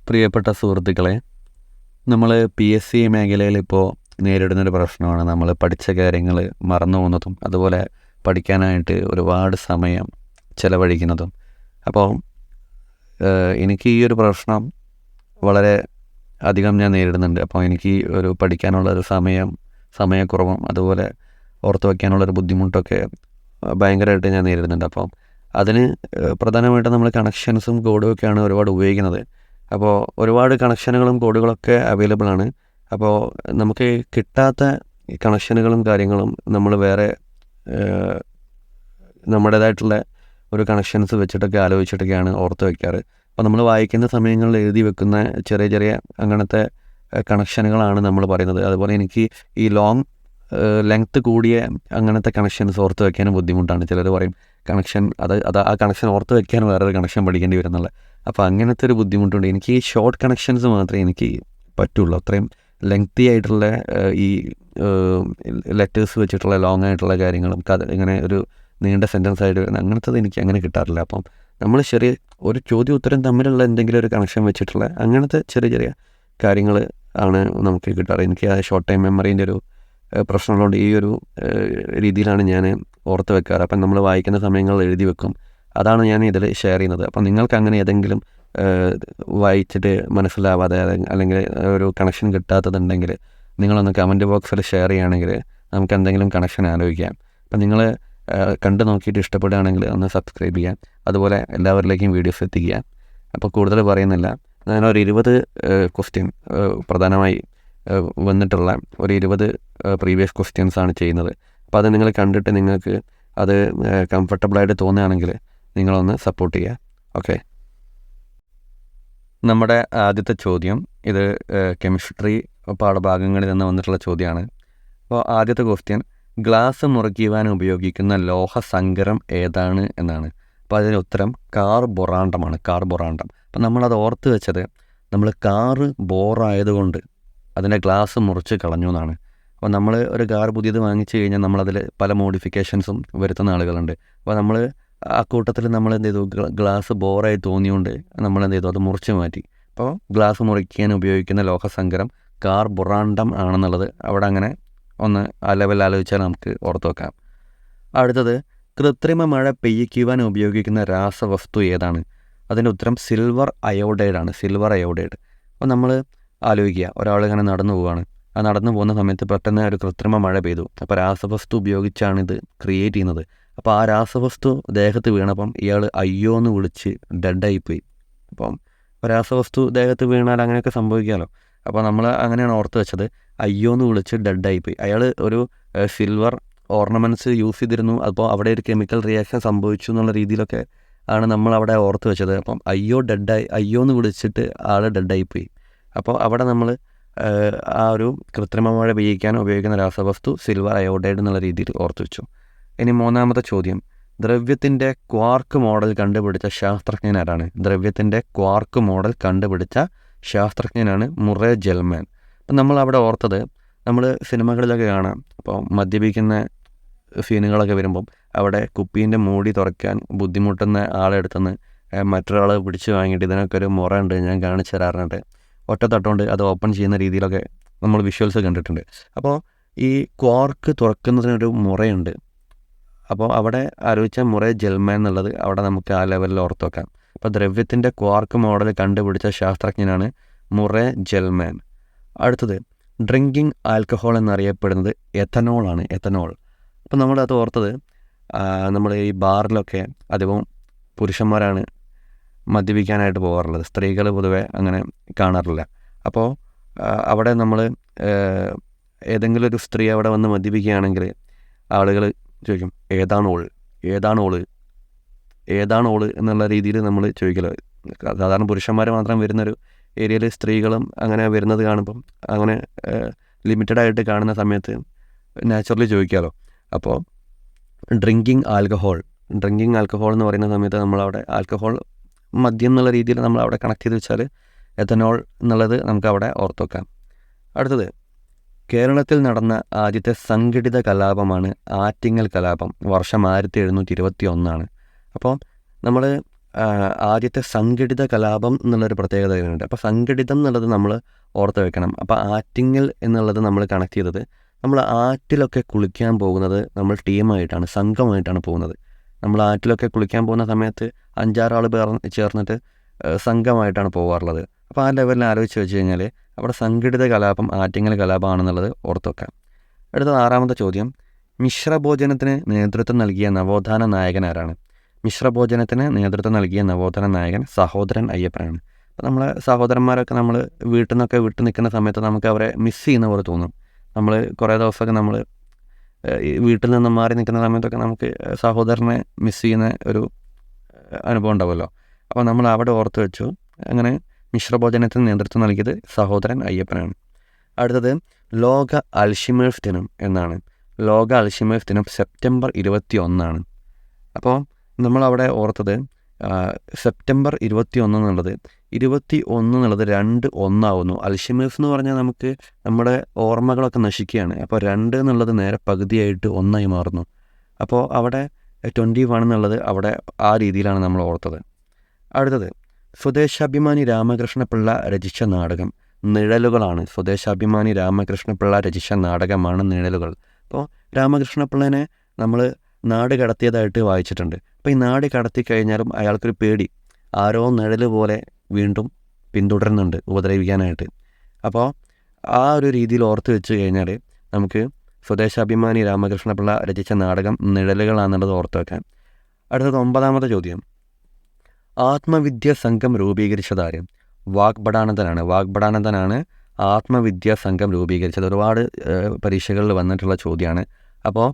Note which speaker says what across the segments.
Speaker 1: പ്രിയപ്പെട്ട സുഹൃത്തുക്കളെ, നമ്മൾ PSC മേഖലയിൽ ഇപ്പോൾ നേരിടുന്നൊരു പ്രശ്നമാണ് നമ്മൾ പഠിച്ച കാര്യങ്ങൾ മറന്നു പോകുന്നതും അതുപോലെ പഠിക്കാനായിട്ട് ഒരുപാട് സമയം ചിലവഴിക്കുന്നതും. അപ്പോൾ എനിക്ക് ഈ ഒരു പ്രശ്നം വളരെ അധികം ഞാൻ നേരിടുന്നുണ്ട്. അപ്പോൾ എനിക്ക് ഒരു പഠിക്കാനുള്ളൊരു സമയക്കുറവും അതുപോലെ ഓർത്ത് വയ്ക്കാനുള്ളൊരു ബുദ്ധിമുട്ടൊക്കെ ഭയങ്കരമായിട്ട് ഞാൻ നേരിടുന്നുണ്ട്. അപ്പം അതിന് പ്രധാനമായിട്ടും നമ്മൾ കണക്ഷൻസും കോഡും ഒക്കെയാണ് ഒരുപാട് ഉപയോഗിക്കുന്നത്. അപ്പോൾ ഒരുപാട് കണക്ഷനുകളും കോഡുകളൊക്കെ അവൈലബിൾ ആണ്. അപ്പോൾ നമുക്ക് കിട്ടാത്ത കണക്ഷനുകളും കാര്യങ്ങളും നമ്മൾ വേറെ നമ്മുടേതായിട്ടുള്ള ഒരു കണക്ഷൻസ് വെച്ചിട്ടൊക്കെ ആലോചിച്ചിട്ടൊക്കെയാണ് ഓർത്ത് വയ്ക്കാറ്. അപ്പോൾ നമ്മൾ വായിക്കുന്ന സമയങ്ങളിൽ എഴുതി വെക്കുന്ന ചെറിയ ചെറിയ അങ്ങനത്തെ കണക്ഷനുകളാണ് നമ്മൾ പറയുന്നത്. അതുപോലെ എനിക്ക് ഈ ലെങ്ത്ത് കൂടിയ അങ്ങനത്തെ കണക്ഷൻസ് ഓർത്ത് വയ്ക്കാനും ബുദ്ധിമുട്ടാണ്. ചിലർ പറയും കണക്ഷൻ ആ കണക്ഷൻ ഓർത്ത് വയ്ക്കാൻ വേറൊരു കണക്ഷൻ പഠിക്കേണ്ടി വരുന്നുള്ള. അപ്പോൾ അങ്ങനത്തെ ഒരു ബുദ്ധിമുട്ടുണ്ട്. എനിക്ക് ഈ ഷോർട്ട് കണക്ഷൻസ് മാത്രമേ എനിക്ക് പറ്റുള്ളൂ. അത്രയും ലെങ്തി ആയിട്ടുള്ള ഈ ലെറ്റേഴ്സ് വെച്ചിട്ടുള്ള ലോങ് ആയിട്ടുള്ള കാര്യങ്ങളും ഇങ്ങനെ ഒരു നീണ്ട സെൻറ്റൻസ് ആയിട്ട് വരുന്ന അങ്ങനത്തത് എനിക്ക് അങ്ങനെ കിട്ടാറില്ല. അപ്പം നമ്മൾ ചെറിയ ഒരു ചോദ്യം ഉത്തരം തമ്മിലുള്ള എന്തെങ്കിലും ഒരു കണക്ഷൻ വെച്ചിട്ടുള്ള അങ്ങനത്തെ ചെറിയ ചെറിയ കാര്യങ്ങൾ ആണ് നമുക്ക് കിട്ടാറ്. എനിക്ക് ആ ഷോർട്ട് ടൈം മെമ്മറീൻ്റെ ഒരു പ്രശ്നമുള്ളതുകൊണ്ട് ഈ ഒരു രീതിയിലാണ് ഞാൻ ഓർത്ത് വെക്കാറ്. അപ്പം നമ്മൾ വായിക്കുന്ന സമയങ്ങളിൽ എഴുതി വെക്കും. അതാണ് ഞാൻ ഇതിൽ ഷെയർ ചെയ്യുന്നത്. അപ്പം നിങ്ങൾക്ക് അങ്ങനെ ഏതെങ്കിലും വായിച്ചിട്ട് മനസ്സിലാവാതെ അല്ലെങ്കിൽ ഒരു കണക്ഷൻ കിട്ടാത്തതുണ്ടെങ്കിൽ നിങ്ങളൊന്ന് കമൻറ്റ് ബോക്സിൽ ഷെയർ ചെയ്യുകയാണെങ്കിൽ നമുക്ക് എന്തെങ്കിലും കണക്ഷൻ ആലോചിക്കാം. അപ്പം നിങ്ങൾ കണ്ടു നോക്കിയിട്ട് ഇഷ്ടപ്പെടുകയാണെങ്കിൽ ഒന്ന് സബ്സ്ക്രൈബ് ചെയ്യാം. അതുപോലെ എല്ലാവരിലേക്കും വീഡിയോസ് എത്തിക്കുക. അപ്പോൾ കൂടുതൽ പറയുന്നില്ല, ഞാനൊരു 20 ക്വസ്റ്റ്യൻ പ്രധാനമായി വന്നിട്ടുള്ള ഒരു 20 പ്രീവിയസ് ക്വസ്റ്റ്യൻസാണ് ചെയ്യുന്നത്. അപ്പോൾ അത് നിങ്ങൾ കണ്ടിട്ട് നിങ്ങൾക്ക് അത് കംഫർട്ടബിളായിട്ട് തോന്നുകയാണെങ്കിൽ നിങ്ങളൊന്ന് സപ്പോർട്ട് ചെയ്യുക. ഓക്കെ, നമ്മുടെ ആദ്യത്തെ ചോദ്യം ഇത് കെമിസ്ട്രി പാഠഭാഗങ്ങളിൽ നിന്ന് വന്നിട്ടുള്ള ചോദ്യമാണ്. അപ്പോൾ ആദ്യത്തെ ക്വസ്റ്റ്യൻ, ഗ്ലാസ് മുറിക്കുവാൻ ഉപയോഗിക്കുന്ന ലോഹസങ്കരം ഏതാണ് എന്നാണ്. അപ്പോൾ അതിന് ഉത്തരം കാർബൊറാണ്ടമാണ്. കാർബൊറാണ്ടം. അപ്പം നമ്മളത് ഓർത്ത് വെച്ചത് നമ്മൾ കാറ് ബോറായതുകൊണ്ട് അതിൻ്റെ ഗ്ലാസ് മുറിച്ച് കളഞ്ഞു എന്നാണ്. അപ്പോൾ നമ്മൾ ഒരു കാർ പുതിയത് വാങ്ങിച്ചു കഴിഞ്ഞാൽ നമ്മളതിൽ പല മോഡിഫിക്കേഷൻസും വരുത്തുന്ന ആളുകളുണ്ട്. അപ്പോൾ നമ്മൾ ആ കൂട്ടത്തിൽ നമ്മൾ എന്ത് ചെയ്തു, ഗ്ലാസ് ബോറായി തോന്നിയുകൊണ്ട് നമ്മൾ എന്ത് ചെയ്തു, അത് മുറിച്ച് മാറ്റി. അപ്പോൾ ഗ്ലാസ് മുറിക്കാൻ ഉപയോഗിക്കുന്ന ലോഹസങ്കരം കാർബൊറാണ്ടം ആണെന്നുള്ളത് അവിടെ അങ്ങനെ ഒന്ന് ആ ലെവൽ ആലോചിച്ചാൽ നമുക്ക് ഓർത്ത് വെക്കാം. അടുത്തത്, കൃത്രിമ മഴ പെയ്യിക്കുവാൻ ഉപയോഗിക്കുന്ന രാസവസ്തു ഏതാണ്? അതിൻ്റെ ഉത്തരം സിൽവർ അയോഡൈഡാണ്. Silver iodide. അപ്പോൾ നമ്മൾ ആലോചിക്കുക, ഒരാൾ ഇങ്ങനെ നടന്നു പോവുകയാണ്. ആ നടന്നു പോകുന്ന സമയത്ത് പെട്ടെന്ന് ഒരു കൃത്രിമ മഴ പെയ്തു. അപ്പോൾ രാസവസ്തു ഉപയോഗിച്ചാണ് ഇത് ക്രിയേറ്റ് ചെയ്യുന്നത്. അപ്പോൾ ആ രാസവസ്തു ദേഹത്ത് വീണപ്പം ഇയാൾ അയ്യോ എന്ന് വിളിച്ച് ഡെഡായിപ്പോയി. അപ്പം രാസവസ്തു ദേഹത്ത് വീണാൽ അങ്ങനെയൊക്കെ സംഭവിക്കാമല്ലോ. അപ്പോൾ നമ്മൾ അങ്ങനെയാണ് ഓർത്ത് വെച്ചത്, അയ്യോ എന്ന് വിളിച്ച് ഡെഡായിപ്പോയി. അയാൾ ഒരു സിൽവർ ഓർണമെൻറ്റ്സ് യൂസ് ചെയ്തിരുന്നു. അപ്പോൾ അവിടെ ഒരു കെമിക്കൽ റിയാക്ഷൻ സംഭവിച്ചു എന്നുള്ള രീതിയിലൊക്കെ ആണ് നമ്മൾ അവിടെ ഓർത്ത് വെച്ചത്. അപ്പം അയ്യോ എന്ന് വിളിച്ചിട്ട് ആൾ ഡെഡായിപ്പോയി. അപ്പോൾ അവിടെ നമ്മൾ ആ ഒരു കൃത്രിമ മഴ പെയ്യിക്കാൻ ഉപയോഗിക്കുന്ന രാസവസ്തു സിൽവർ അയോഡൈഡ് എന്നുള്ള രീതിയിൽ ഓർത്ത് വെച്ചു. ഇനി മൂന്നാമത്തെ ചോദ്യം, ദ്രവ്യത്തിൻ്റെ ക്വാർക്ക് മോഡൽ കണ്ടുപിടിച്ച ശാസ്ത്രജ്ഞനാരാണ്? ദ്രവ്യത്തിൻ്റെ ക്വാർക്ക് മോഡൽ കണ്ടുപിടിച്ച ശാസ്ത്രജ്ഞനാണ് മുറേ ജെൽമാൻ. അപ്പം നമ്മൾ അവിടെ ഓർത്തത്, നമ്മൾ സിനിമകളിലൊക്കെ കാണാം, അപ്പോൾ മദ്യപിക്കുന്ന സീനുകളൊക്കെ വരുമ്പം അവിടെ കുപ്പീൻ്റെ മൂടി തുറക്കാൻ ബുദ്ധിമുട്ടുന്ന ആളെടുത്തുനിന്ന് മറ്റൊരാൾ പിടിച്ച് വാങ്ങിയിട്ട് ഇതിനൊക്കെ ഒരു മുറ ഉണ്ട്, ഞാൻ കാണിച്ചു തരാറുണ്ട്, ഒറ്റ തട്ടുകൊണ്ട് അത് ഓപ്പൺ ചെയ്യുന്ന രീതിയിലൊക്കെ നമ്മൾ വിഷ്വൽസ് കണ്ടിട്ടുണ്ട്. അപ്പോൾ ഈ ക്വാർക്ക് തുറക്കുന്നതിനൊരു മുറയുണ്ട്. അപ്പോൾ അവിടെ ആലോചിച്ച മുറേ ജെൽമാൻ എന്നുള്ളത് അവിടെ നമുക്ക് ആ ലെവലിൽ ഓർത്ത് വെക്കാം. അപ്പോൾ ദ്രവ്യത്തിൻ്റെ ക്വാർക്ക് മോഡൽ കണ്ടുപിടിച്ച ശാസ്ത്രജ്ഞനാണ് മുറേ ജെൽമാൻ. അടുത്തത്, ഡ്രിങ്കിങ് ആൽക്കഹോൾ എന്നറിയപ്പെടുന്നത് എഥനോളാണ്. എഥനോൾ. അപ്പോൾ നമ്മളത് ഓർത്തത്, നമ്മൾ ഈ ബാറിലൊക്കെ അധികവും പുരുഷന്മാരാണ് മദ്യപിക്കാനായിട്ട് പോകാറുള്ളത്. സ്ത്രീകൾ പൊതുവെ അങ്ങനെ കാണാറില്ല. അപ്പോൾ അവിടെ നമ്മൾ ഏതെങ്കിലും ഒരു സ്ത്രീ അവിടെ വന്ന് മദ്യപിക്കുകയാണെങ്കിൽ ആളുകൾ ചോദിക്കും, ഏതാണോള് എന്നുള്ള രീതിയിൽ നമ്മൾ ചോദിക്കലോ. സാധാരണ പുരുഷന്മാർ മാത്രം വരുന്നൊരു ഏരിയയിൽ സ്ത്രീകളും അങ്ങനെ വരുന്നത് കാണുമ്പം അങ്ങനെ ലിമിറ്റഡായിട്ട് കാണുന്ന സമയത്ത് നാച്ചുറലി ചോദിക്കാമല്ലോ. അപ്പോൾ ഡ്രിങ്കിങ് ആൽക്കഹോൾ എന്ന് പറയുന്ന സമയത്ത് നമ്മളവിടെ ആൽക്കഹോൾ മദ്യം എന്നുള്ള രീതിയിൽ നമ്മളവിടെ കണക്ട് ചെയ്ത് വെച്ചാൽ എഥനോൾ എന്നുള്ളത് നമുക്ക് അവിടെ ഓർത്ത് വെക്കാം. അടുത്തത്, കേരളത്തിൽ നടന്ന ആദ്യത്തെ സംഘടിത കലാപമാണ് ആറ്റിങ്ങൽ കലാപം. വർഷം 1721. അപ്പോൾ നമ്മൾ ആദ്യത്തെ സംഘടിത കലാപം എന്നുള്ളൊരു പ്രത്യേകത ഇതിനുണ്ട്. അപ്പോൾ സംഘടിതം എന്നുള്ളത് നമ്മൾ ഓർത്ത് വെക്കണം. അപ്പോൾ ആറ്റിങ്ങൽ എന്നുള്ളത് നമ്മൾ കണക്ട് ചെയ്തത് നമ്മൾ ആറ്റിലൊക്കെ കുളിക്കാൻ പോകുന്നത് നമ്മൾ ടീമായിട്ടാണ്, സംഘമായിട്ടാണ് പോകുന്നത്. നമ്മൾ ആറ്റിലൊക്കെ കുളിക്കാൻ പോകുന്ന സമയത്ത് 5-6 ആൾ ചേർന്നിട്ട് സംഘമായിട്ടാണ് പോകാറുള്ളത്. അപ്പോൾ ആ ലെവലിൽ ആലോചിച്ച് വെച്ച് കഴിഞ്ഞാൽ അവിടെ സംഘടിത കലാപം ആറ്റിങ്ങൽ കലാപമാണെന്നുള്ളത് ഓർത്ത് വെക്കാം. അടുത്ത 6ാമത്തെ ചോദ്യം, മിശ്രഭോജനത്തിന് നേതൃത്വം നൽകിയ നവോത്ഥാന നായകൻ ആരാണ്? മിശ്രഭോജനത്തിന് നേതൃത്വം നൽകിയ നവോത്ഥാന നായകൻ സഹോദരൻ അയ്യപ്പനാണ്. അപ്പോൾ നമ്മളെ സഹോദരന്മാരൊക്കെ നമ്മൾ വീട്ടിൽ നിന്നൊക്കെ വിട്ടു നിൽക്കുന്ന സമയത്ത് നമുക്ക് അവരെ മിസ് ചെയ്യുന്ന പോലെ തോന്നും. നമ്മൾ കുറേ ദിവസമൊക്കെ നമ്മൾ വീട്ടിൽ നിന്ന് മാറി നിൽക്കുന്ന സമയത്തൊക്കെ നമുക്ക് സഹോദരനെ മിസ് ചെയ്യുന്ന ഒരു അനുഭവം ഉണ്ടാവുമല്ലോ. അപ്പോൾ നമ്മൾ അവിടെ ഓർത്ത് വെച്ചു. അങ്ങനെ മിശ്രഭോജനത്തിന് നേതൃത്വം നൽകിയത് സഹോദരൻ അയ്യപ്പനാണ്. അടുത്തത് ലോക അൽഷിമേഴ്സ് ദിനം എന്നാണ്. ലോക അൽഷിമേഴ്സ് ദിനം സെപ്റ്റംബർ 21 അപ്പോൾ നമ്മളവിടെ ഓർത്തത് സെപ്റ്റംബർ 21 എന്നുള്ളത് 2 ഒന്നാവുന്നു. അൽഷിമേഴ്സ് എന്ന് പറഞ്ഞാൽ നമുക്ക് നമ്മുടെ ഓർമ്മകളൊക്കെ നശിക്കുകയാണ്. അപ്പോൾ 2 എന്നുള്ളത് നേരെ പകുതിയായിട്ട് 1 മാറുന്നു. അപ്പോൾ അവിടെ 21 എന്നുള്ളത് അവിടെ ആ രീതിയിലാണ് നമ്മൾ ഓർത്തത്. അടുത്തത് സ്വദേശാഭിമാനി രാമകൃഷ്ണപിള്ള രചിച്ച നാടകം നിഴലുകളാണ്. സ്വദേശാഭിമാനി രാമകൃഷ്ണപിള്ള രചിച്ച നാടകമാണ് നിഴലുകൾ. അപ്പോൾ രാമകൃഷ്ണപിള്ളനെ നമ്മൾ നാട് കടത്തിയതായിട്ട് വായിച്ചിട്ടുണ്ട്. അപ്പോൾ ഈ നാട് കടത്തി കഴിഞ്ഞാലും അയാൾക്കൊരു പേടി, ആരോ നിഴൽ പോലെ വീണ്ടും പിന്തുടരുന്നുണ്ട് ഉപദ്രവിക്കാനായിട്ട്. അപ്പോൾ ആ ഒരു രീതിയിൽ ഓർത്ത് വെച്ച് കഴിഞ്ഞാൽ നമുക്ക് സ്വദേശാഭിമാനി രാമകൃഷ്ണപിള്ള രചിച്ച നാടകം നിഴലുകളാണെന്നുള്ളത് ഓർത്ത് വെക്കാം. അടുത്തത് 9ാമത്തെ ചോദ്യം, ആത്മവിദ്യാ സംഘം രൂപീകരിച്ചതാരും? വാഗ്ഭടാനന്ദനാണ്. വാഗ്ഭടാനന്ദനാണ് ആത്മവിദ്യാ സംഘം രൂപീകരിച്ചത്. ഒരുപാട് പരീക്ഷകളിൽ വന്നിട്ടുള്ള ചോദ്യമാണ്. അപ്പോൾ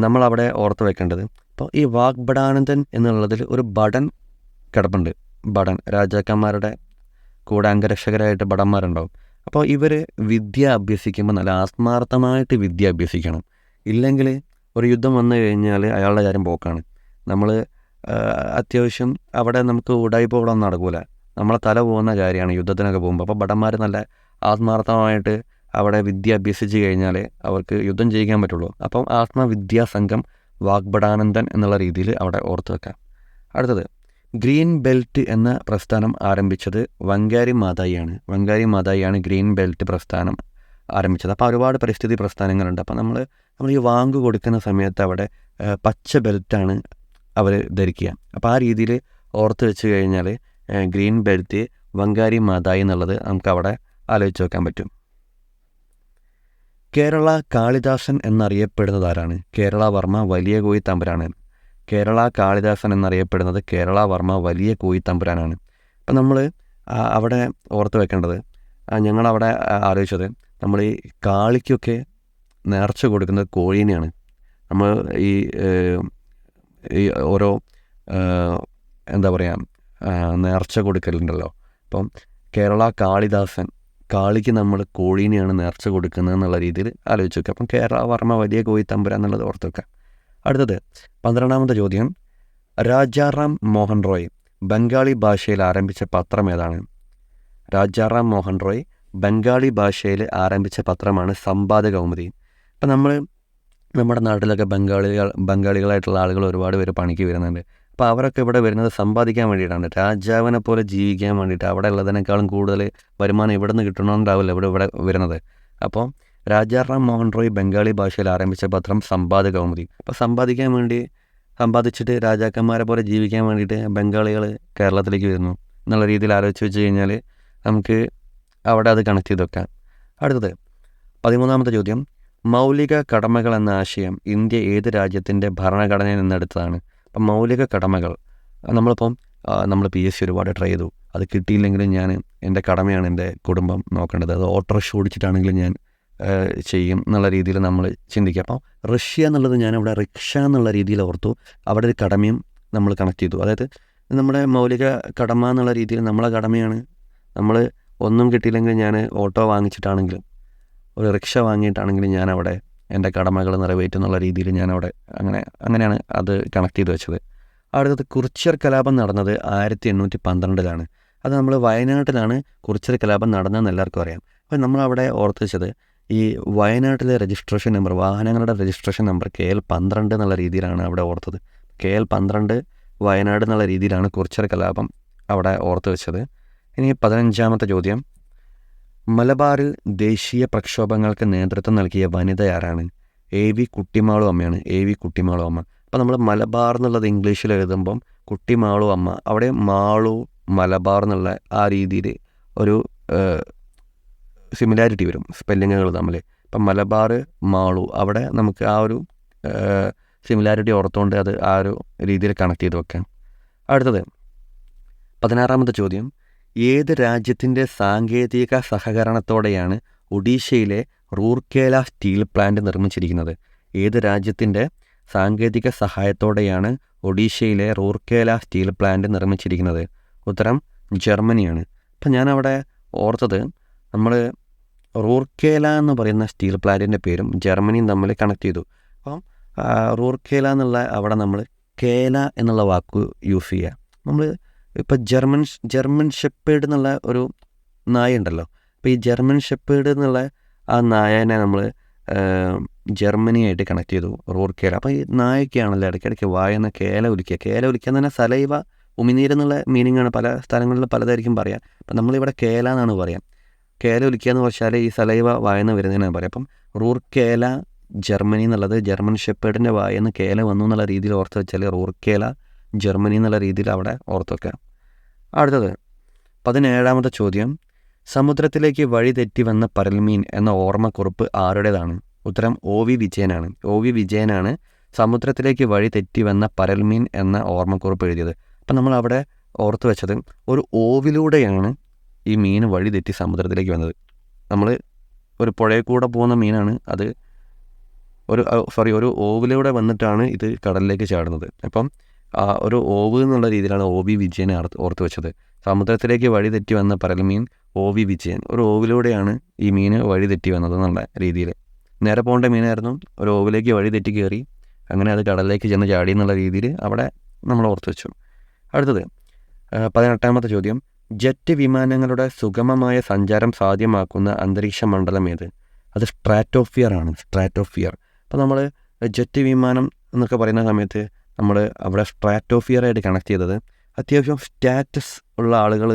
Speaker 1: നമ്മളവിടെ ഓർത്ത് വെക്കേണ്ടത്, അപ്പോൾ ഈ വാഗ്ഭടാനന്ദൻ എന്നുള്ളതിൽ ഒരു ഭടൻ കിടപ്പുണ്ട്. ഭടൻ, രാജാക്കന്മാരുടെ കൂടെ അംഗരക്ഷകരായിട്ട് ഭടന്മാരുണ്ടാവും. അപ്പോൾ ഇവർ വിദ്യ അഭ്യസിക്കുമ്പോൾ നല്ല ആത്മാർത്ഥമായിട്ട് വിദ്യ അഭ്യസിക്കണം. ഇല്ലെങ്കിൽ ഒരു യുദ്ധം വന്നു കഴിഞ്ഞാൽ അയാളുടെ കാര്യം പോക്കാണ്. നമ്മൾ അത്യാവശ്യം അവിടെ നമുക്ക് ഉടായിപ്പോകളൊന്നും നടക്കൂല. നമ്മളെ തല പോകുന്ന കാര്യമാണ് യുദ്ധത്തിനൊക്കെ പോകുമ്പോൾ. അപ്പോൾ ഭടന്മാർ നല്ല ആത്മാർത്ഥമായിട്ട് അവിടെ വിദ്യ അഭ്യസിച്ച് കഴിഞ്ഞാൽ അവർക്ക് യുദ്ധം ചെയ്യിക്കാൻ പറ്റുള്ളൂ. അപ്പം ആത്മവിദ്യാ സംഘം വാഗ്ഭടാനന്ദൻ എന്നുള്ള രീതിയിൽ അവിടെ ഓർത്ത് വെക്കാം. അടുത്തത് ഗ്രീൻ ബെൽറ്റ് എന്ന പ്രസ്ഥാനം ആരംഭിച്ചത് വങ്കാരി മാതായിയാണ്. വങ്കാരി മാതായിയാണ് ഗ്രീൻ ബെൽറ്റ് പ്രസ്ഥാനം ആരംഭിച്ചത്. അപ്പോൾ ഒരുപാട് പരിസ്ഥിതി പ്രസ്ഥാനങ്ങളുണ്ട്. അപ്പോൾ നമ്മൾ ഈ വാങ്ക് കൊടുക്കുന്ന സമയത്ത് അവിടെ പച്ച ബെൽറ്റാണ് അവർ ധരിക്കുക. അപ്പോൾ ആ രീതിയിൽ ഓർത്ത് വെച്ച് കഴിഞ്ഞാൽ ഗ്രീൻ ബെൽറ്റ് വങ്കാരി മാതായി എന്നുള്ളത് നമുക്ക് അവിടെ ആലോചിച്ച് വെക്കാൻ പറ്റും. കേരള കാളിദാസൻ എന്നറിയപ്പെടുന്നത് ആരാണ്? കേരള വർമ്മ വലിയ കോയി തമ്പുരാനാണ്. കേരള കാളിദാസൻ എന്നറിയപ്പെടുന്നത് കേരള വർമ്മ വലിയ കോയി തമ്പുരാനാണ്. അപ്പം നമ്മൾ അവിടെ ഓർത്ത് വെക്കേണ്ടത്, ഞങ്ങളവിടെ ആലോചിച്ചത്, നമ്മൾ ഈ കാളിക്കൊക്കെ നേർച്ച കൊടുക്കുന്നത് കോഴീനെയാണ്. നമ്മൾ ഈ ഓരോ എന്താ പറയുക നേർച്ച കൊടുക്കലുണ്ടല്ലോ. അപ്പം കേരള കാളിദാസൻ, കാളിക്ക് നമ്മൾ കോഴീനെയാണ് നേർച്ച കൊടുക്കുന്നത് എന്നുള്ള രീതിയിൽ ആലോചിച്ച് വെക്കുക. അപ്പം കേരള വർമ്മ വലിയ കോയി തമ്പുരാൻ എന്നുള്ളത് ഓർത്ത് വെക്കുക. അടുത്തത് 12ാമത്തെ ചോദ്യം, രാജാറാം മോഹൻ റോയ് ബംഗാളി ഭാഷയിൽ ആരംഭിച്ച പത്രം ഏതാണ്? രാജാറാം മോഹൻ റോയ് ബംഗാളി ഭാഷയിൽ ആരംഭിച്ച പത്രമാണ് സമ്പാദ കൗമുദി. അപ്പം നമ്മുടെ നാട്ടിലൊക്കെ ബംഗാളികളായിട്ടുള്ള ആളുകൾ ഒരുപാട് പേര് പണിക്ക് വരുന്നുണ്ട്. അപ്പോൾ അവരൊക്കെ ഇവിടെ വരുന്നത് സമ്പാദിക്കാൻ വേണ്ടിയിട്ടാണ്, രാജാവിനെ പോലെ ജീവിക്കാൻ വേണ്ടിയിട്ട്. അവിടെ ഉള്ളതിനേക്കാളും കൂടുതൽ വരുമാനം ഇവിടെ നിന്ന് കിട്ടണമെന്നുണ്ടാവില്ല ഇവിടെ വരുന്നത്. അപ്പോൾ രാജാറാം മോഹൻ റോയ് ബംഗാളി ഭാഷയിൽ ആരംഭിച്ച പത്രം സമ്പാദ കൗമുദി. അപ്പോൾ സമ്പാദിച്ചിട്ട് രാജാക്കന്മാരെ പോലെ ജീവിക്കാൻ വേണ്ടിയിട്ട് ബംഗാളികൾ കേരളത്തിലേക്ക് വരുന്നു എന്നുള്ള രീതിയിൽ ആലോചിച്ച് വെച്ച് കഴിഞ്ഞാൽ നമുക്ക് അവിടെ അത് കണക്ട് ചെയ്ത് വെക്കാം. അടുത്തത് 13ാമത്തെ ചോദ്യം, മൗലിക കടമകൾ എന്ന ആശയം ഇന്ത്യ ഏത് രാജ്യത്തിൻ്റെ ഭരണഘടനയിൽ നിന്നെടുത്തതാണ്? അപ്പം മൗലിക കടമകൾ നമ്മളിപ്പം നമ്മൾ PSC ഒരുപാട് ട്രൈ ചെയ്തു, അത് കിട്ടിയില്ലെങ്കിലും ഞാൻ എൻ്റെ കടമയാണ് എൻ്റെ കുടുംബം നോക്കേണ്ടത്, അത് ഓട്ടോറിക്ഷ ഓടിച്ചിട്ടാണെങ്കിലും ഞാൻ ചെയ്യും എന്നുള്ള രീതിയിൽ നമ്മൾ ചിന്തിക്കുക. അപ്പോൾ റഷ്യ എന്നുള്ളത് ഞാനവിടെ റിക്ഷ എന്നുള്ള രീതിയിൽ ഓർത്തു. അവിടെ ഒരു കടമയും നമ്മൾ കണക്ട് ചെയ്തു. അതായത് നമ്മുടെ മൗലിക കടമ എന്നുള്ള രീതിയിൽ നമ്മളെ കടമയാണ്, നമ്മൾ ഒന്നും കിട്ടിയില്ലെങ്കിൽ ഞാൻ ഓട്ടോ വാങ്ങിച്ചിട്ടാണെങ്കിലും ഒരു റിക്ഷ വാങ്ങിയിട്ടാണെങ്കിലും ഞാനവിടെ എൻ്റെ കടമകൾ നിറവേറ്റും എന്നുള്ള രീതിയിൽ ഞാനവിടെ അങ്ങനെയാണ് അത് കണക്ട് ചെയ്ത് വെച്ചത്. അടുത്തത് കുറിച്യർ കലാപം നടന്നത് 1812 അത് നമ്മൾ വയനാട്ടിലാണ് കുറിച്യർ കലാപം നടന്നതെന്ന് എല്ലാവർക്കും അറിയാം. അപ്പോൾ നമ്മളവിടെ ഓർത്ത് വെച്ചത് ഈ വയനാട്ടിലെ രജിസ്ട്രേഷൻ നമ്പർ, വാഹനങ്ങളുടെ രജിസ്ട്രേഷൻ നമ്പർ KL 12 എന്നുള്ള രീതിയിലാണ് അവിടെ ഓർത്തത്. KL 12 വയനാട് എന്നുള്ള രീതിയിലാണ് കുറിച്യർ കലാപം അവിടെ ഓർത്ത് വെച്ചത്. ഇനി 15ാമത്തെ ചോദ്യം, മലബാറിൽ ദേശീയ പ്രക്ഷോഭങ്ങൾക്ക് നേതൃത്വം നൽകിയ വനിത ആരാണ്? AV കുട്ടിമാളു അമ്മയാണ്. AV കുട്ടിമാളു അമ്മ. അപ്പോൾ നമ്മൾ മലബാർ എന്നുള്ളത് ഇംഗ്ലീഷിൽ എഴുതുമ്പം കുട്ടിമാളു അമ്മ, അവിടെ മാളു മലബാർ എന്നുള്ള ആ രീതിയിൽ ഒരു സിമിലാരിറ്റി വരും സ്പെല്ലിങ്ങുകൾ തമ്മിൽ. ഇപ്പം മലബാർ മാളു, അവിടെ നമുക്ക് ആ ഒരു സിമിലാരിറ്റി ഓർത്തുകൊണ്ട് അത് ആ ഒരു രീതിയിൽ കണക്ട് ചെയ്ത് വെക്കാം. അടുത്തത് 16ാമത്തെ ചോദ്യം, ഏത് രാജ്യത്തിൻ്റെ സാങ്കേതിക സഹകരണത്തോടെയാണ് ഒഡീഷയിലെ റൂർക്കേല സ്റ്റീൽ പ്ലാന്റ് നിർമ്മിച്ചിരിക്കുന്നത്? ഏത് രാജ്യത്തിൻ്റെ സാങ്കേതിക സഹായത്തോടെയാണ് ഒഡീഷയിലെ റൂർക്കേല സ്റ്റീൽ പ്ലാന്റ് നിർമ്മിച്ചിരിക്കുന്നത്? ഉത്തരം ജർമ്മനിയാണ്. അപ്പം ഞാനവിടെ ഓർത്തത് നമ്മൾ റൂർക്കേല എന്ന് പറയുന്ന സ്റ്റീൽ പ്ലാന്റിൻ്റെ പേരും ജർമ്മനിയും തമ്മിൽ കണക്ട് ചെയ്തു. അപ്പം റൂർക്കേല എന്നുള്ള അവിടെ നമ്മൾ കേല എന്നുള്ള വാക്ക് യൂസ് ചെയ്യുക. നമ്മൾ ഇപ്പോൾ ജർമ്മൻ ഷെപ്പേർഡ് എന്നുള്ള ഒരു നായ ഉണ്ടല്ലോ. അപ്പോൾ ഈ ജർമ്മൻ ഷെപ്പേർഡ് എന്നുള്ള ആ നായനെ നമ്മൾ ജർമ്മനിയായിട്ട് കണക്ട് ചെയ്തു, റൂർക്കേല. അപ്പോൾ ഈ നായക്കാണല്ലോ ഇടയ്ക്കിടയ്ക്ക് വായെന്ന കേല ഒലിക്കുക എന്ന് പറഞ്ഞാൽ സലൈവ, ഉമിനീരെന്നുള്ള മീനിങ്ങാണ്. പല സ്ഥലങ്ങളിൽ പലതായിരിക്കും പറയാം. അപ്പം നമ്മളിവിടെ കേല എന്നാണ് പറയാം. കേല ഒലിക്കുക എന്ന് വെച്ചാൽ ഈ സലൈവ വായെന്ന് വരുന്നതിനാണ് പറയാം. അപ്പം റൂർക്കേല ജർമ്മനി എന്നുള്ളത് ജർമ്മൻ ഷെപ്പേർഡിൻ്റെ വായെന്ന് കേല വന്നു എന്നുള്ള രീതിയിൽ ഓർത്ത് വെച്ചാൽ റൂർക്കേല ജർമ്മനി എന്നുള്ള രീതിയിൽ അവിടെ ഓർത്ത് വെക്കാം. അടുത്തത് 17ാമത്തെ ചോദ്യം, സമുദ്രത്തിലേക്ക് വഴി തെറ്റി വന്ന പരൽമീൻ എന്ന ഓർമ്മക്കുറിപ്പ് ആരുടേതാണ്? ഉത്തരം OV വിജയനാണ്. OV വിജയനാണ് സമുദ്രത്തിലേക്ക് വഴി തെറ്റി വന്ന പരൽമീൻ എന്ന ഓർമ്മക്കുറിപ്പ് എഴുതിയത്. അപ്പം നമ്മൾ അവിടെ ഓർത്ത് വെച്ചത് ഒരു ഓവിലൂടെയാണ് ഈ മീൻ വഴി തെറ്റി സമുദ്രത്തിലേക്ക് വന്നത്. നമ്മൾ ഒരു പുഴയിൽ കൂടെ പോകുന്ന മീനാണ് അത്, ഒരു ഓവിലൂടെ വന്നിട്ടാണ് ഇത് കടലിലേക്ക് ചാടുന്നത്. അപ്പം ഒരു ഓവ് എന്നുള്ള രീതിയിലാണ് OV വിജയനെ ഓർത്ത് വെച്ചത്. സമുദ്രത്തിലേക്ക് വഴി തെറ്റി വന്ന പരൽമീൻ OV വിജയൻ, ഒരു ഓവിലൂടെയാണ് ഈ മീൻ വഴി തെറ്റി വന്നത് എന്നുള്ള രീതിയിൽ. നേരെ പോകേണ്ട മീനായിരുന്നു, ഒരു ഓവിലേക്ക് വഴി തെറ്റി കയറി, അങ്ങനെ അത് കടലിലേക്ക് ചെന്ന് ചാടി എന്നുള്ള രീതിയിൽ അവിടെ നമ്മൾ ഓർത്ത് വെച്ചു. അടുത്തത് 18ാമത്തെ ചോദ്യം, ജെറ്റ് വിമാനങ്ങളുടെ സുഗമമായ സഞ്ചാരം സാധ്യമാക്കുന്ന അന്തരീക്ഷ മണ്ഡലം ഏത്? അത് സ്ട്രാറ്റോസ്ഫിയർ ആണ്. സ്ട്രാറ്റോസ്ഫിയർ. അപ്പോൾ നമ്മൾ ജെറ്റ് വിമാനം എന്നൊക്കെ പറയുന്ന സമയത്ത് നമ്മൾ അവിടെ സ്ട്രാറ്റോസ്ഫിയറായിട്ട് കണക്ട് ചെയ്തത് അത്യാവശ്യം സ്റ്റാറ്റസ് ഉള്ള ആളുകൾ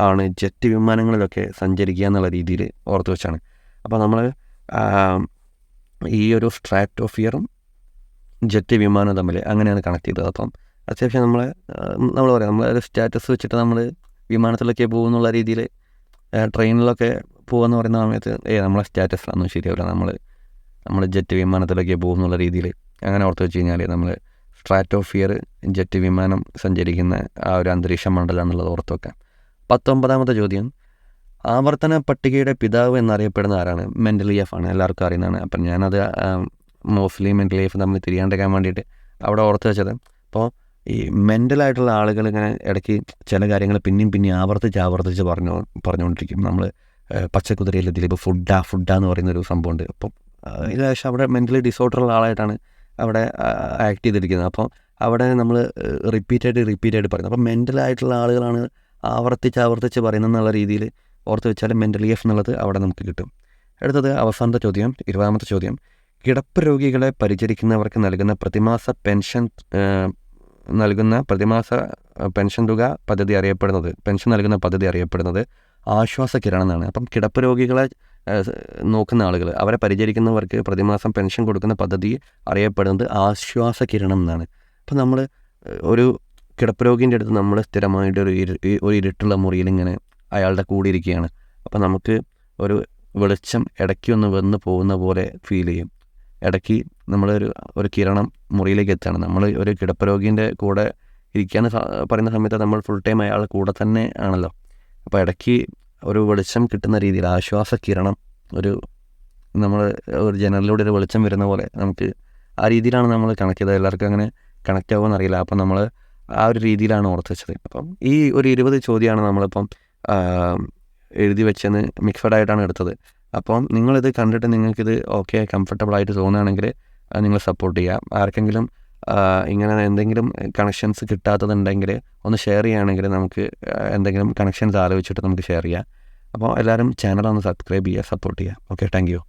Speaker 1: ആണ് ജെറ്റ് വിമാനങ്ങളിലൊക്കെ സഞ്ചരിക്കുക എന്നുള്ള രീതിയിൽ ഓർത്ത് വെച്ചാണ്. അപ്പോൾ നമ്മൾ ഈ ഒരു സ്ട്രാറ്റോസ്ഫിയറും ജെറ്റ് വിമാനം തമ്മിൽ അങ്ങനെയാണ് കണക്ട് ചെയ്തത്. അപ്പം അത്യാവശ്യം നമ്മൾ പറയാം, നമ്മളൊരു സ്റ്റാറ്റസ് വെച്ചിട്ട് നമ്മൾ വിമാനത്തിലൊക്കെ പോകുന്നുള്ള രീതിയിൽ ട്രെയിനിലൊക്കെ പോകുമെന്ന് പറയുന്ന സമയത്ത് നമ്മളെ സ്റ്റാറ്റസിലൊന്നും ശരിയാവില്ല, നമ്മൾ ജെറ്റ് വിമാനത്തിലൊക്കെ പോകുന്നുള്ള രീതിയിൽ അങ്ങനെ ഓർത്ത് വെച്ച് കഴിഞ്ഞാൽ നമ്മൾ സ്ട്രാറ്റോസ്ഫിയർ ജെറ്റ് വിമാനം സഞ്ചരിക്കുന്ന ആ ഒരു അന്തരീക്ഷ മണ്ഡലം എന്നുള്ളത് ഓർത്ത് വെക്കാം. 19ാമത്തെ ചോദ്യം, ആവർത്തന പട്ടികയുടെ പിതാവ് എന്നറിയപ്പെടുന്ന ആരാണ്? മെൻഡലിയേഫ് ആണ്, എല്ലാവർക്കും അറിയുന്നതാണ്. അപ്പം ഞാനത് മോസ്റ്റ്ലി മെൻഡലിയേഫ് തമ്മിൽ തിരിയാണ്ടിരിക്കാൻ വേണ്ടിയിട്ട് അവിടെ ഓർത്ത് വെച്ചത്. അപ്പോൾ ഈ മെൻ്റലായിട്ടുള്ള ആളുകൾ ഇങ്ങനെ ഇടയ്ക്ക് ചില കാര്യങ്ങൾ പിന്നെയും ആവർത്തിച്ച് പറഞ്ഞുകൊണ്ടിരിക്കും. നമ്മൾ പച്ചക്കുതിരയിലെ ദിലീപ് ഫുഡാന്ന് പറയുന്നൊരു സംഭവമുണ്ട്. അപ്പം ഏകദേശം അവിടെ മെൻ്റലി ഡിസോർഡറുള്ള ആളായിട്ടാണ് അവിടെ ആക്ട് ചെയ്തിരിക്കുന്നത്. അപ്പോൾ അവിടെ നമ്മൾ റിപ്പീറ്റായിട്ട് പറയുന്നത്. അപ്പോൾ മെൻ്റലായിട്ടുള്ള ആളുകളാണ് ആവർത്തിച്ച് പറയുന്നതെന്നുള്ള രീതിയിൽ ഓർത്ത് വെച്ചാൽ മെൻ്റലിയേഫ് എന്നുള്ളത് അവിടെ നമുക്ക് കിട്ടും. അടുത്തത് അവസാനത്തെ ചോദ്യം, 20ാമത്തെ ചോദ്യം, കിടപ്പ് രോഗികളെ പരിചരിക്കുന്നവർക്ക് നൽകുന്ന പ്രതിമാസ പെൻഷൻ തുക പദ്ധതി അറിയപ്പെടുന്നത്, പെൻഷൻ നൽകുന്ന പദ്ധതി അറിയപ്പെടുന്നത് ആശ്വാസ കിരണം എന്നാണ്. അപ്പം കിടപ്പ് രോഗികളെ നോക്കുന്ന ആളുകൾ, അവരെ പരിചരിക്കുന്നവർക്ക് പ്രതിമാസം പെൻഷൻ കൊടുക്കുന്ന പദ്ധതി അറിയപ്പെടുന്നത് ആശ്വാസ കിരണം എന്നാണ്. അപ്പം നമ്മൾ ഒരു കിടപ്പ് രോഗീൻ്റെ അടുത്ത് നമ്മൾ സ്ഥിരമായിട്ട് ഒരു ഇരുട്ടുള്ള മുറിയിൽ ഇങ്ങനെ അയാളുടെ കൂടെ ഇരിക്കുകയാണ്. അപ്പം നമുക്ക് ഒരു വെളിച്ചം ഇടയ്ക്ക് ഒന്ന് വന്ന് പോകുന്ന പോലെ ഫീൽ ചെയ്യും. ഇടയ്ക്ക് ഒരു കിരണം മുറിയിലേക്ക് എത്തുകയാണ്. നമ്മൾ ഒരു കിടപ്പ് രോഗീൻ്റെ കൂടെ ഇരിക്കുകയെന്ന് പറയുന്ന സമയത്ത് നമ്മൾ ഫുൾ ടൈം അയാളുടെ കൂടെ തന്നെ ആണല്ലോ. അപ്പോൾ ഇടയ്ക്ക് ഒരു വെളിച്ചം കിട്ടുന്ന രീതിയിൽ ആശ്വാസ കിരണം, നമ്മൾ ഒരു ജനലിലൂടെ ഒരു വെളിച്ചം വരുന്ന പോലെ നമുക്ക് ആ രീതിയിലാണ് നമ്മൾ കണക്ട് ചെയ്തത്. എല്ലാവർക്കും അങ്ങനെ കണക്റ്റ് ആകുമെന്ന് അറിയില്ല. അപ്പം നമ്മൾ ആ ഒരു രീതിയിലാണ് ഓർത്ത് വെച്ചത്. അപ്പം ഈ ഒരു 20 ചോദ്യമാണ് നമ്മളിപ്പം എഴുതി വെച്ചെന്ന് മിക്സഡ് ആയിട്ടാണ് എടുത്തത്. അപ്പം നിങ്ങളിത് കണ്ടിട്ട് നിങ്ങൾക്കിത് ഓക്കെ കംഫർട്ടബിളായിട്ട് തോന്നുകയാണെങ്കിൽ നിങ്ങൾ സപ്പോർട്ട് ചെയ്യുക. ആർക്കെങ്കിലും ഇങ്ങനെ എന്തെങ്കിലും കണക്ഷൻസ് കിട്ടാത്തതുണ്ടെങ്കിൽ ഒന്ന് ഷെയർ ചെയ്യുകയാണെങ്കിൽ നമുക്ക് എന്തെങ്കിലും കണക്ഷൻസ് ആലോചിച്ചിട്ട് നമുക്ക് ഷെയർ ചെയ്യാം. അപ്പോൾ എല്ലാവരും ചാനൽ ഒന്ന് സബ്സ്ക്രൈബ് ചെയ്യുക, സപ്പോർട്ട് ചെയ്യുക. Okay, thank you.